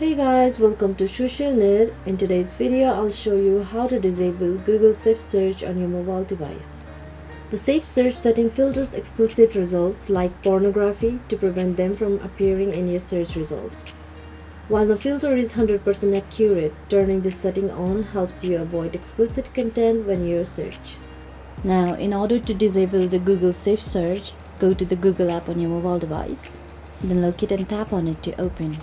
Hey guys, welcome to Social Nerd. In today's video, I'll show you how to disable Google Safe Search on your mobile device. The Safe Search setting filters explicit results like pornography to prevent them from appearing in your search results. While the filter is 100% accurate, turning this setting on helps you avoid explicit content when you search. Now, in order to disable the Google Safe Search, go to the Google app on your mobile device, then locate and tap on it to open.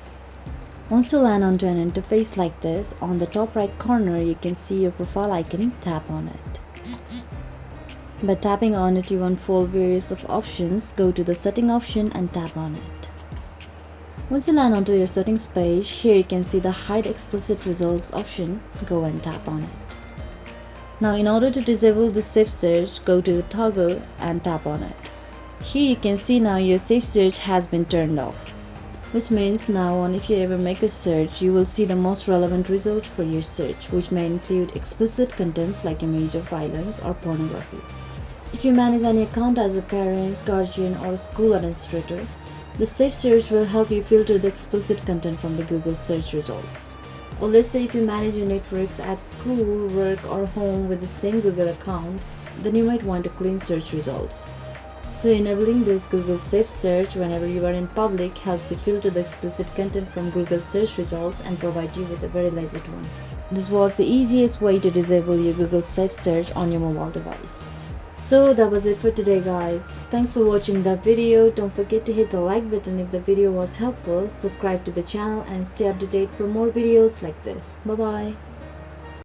Once you land onto an interface like this, on the top right corner you can see your profile icon. Tap on it. By tapping on it, you unfold various options. Go to the setting option and tap on it. Once you land onto your settings page, here you can see the hide explicit results option. Go and tap on it. Now in order to disable the safe search, go to the toggle and tap on it. Here you can see now your safe search has been turned off, which means now on if you ever make a search, you will see the most relevant results for your search, which may include explicit contents like image of violence or pornography. If you manage any account as a parent, guardian or school administrator, the safe search will help you filter the explicit content from the Google search results. Or let's say if you manage your networks at school, work or home with the same Google account, then you might want to clean search results. So enabling this Google Safe Search whenever you are in public helps you filter the explicit content from Google search results and provide you with a very legit one. This was the easiest way to disable your Google Safe Search on your mobile device. So that was it for today guys. Thanks for watching that video. Don't forget to hit the like button if the video was helpful, subscribe to the channel and stay up to date for more videos like this. Bye bye.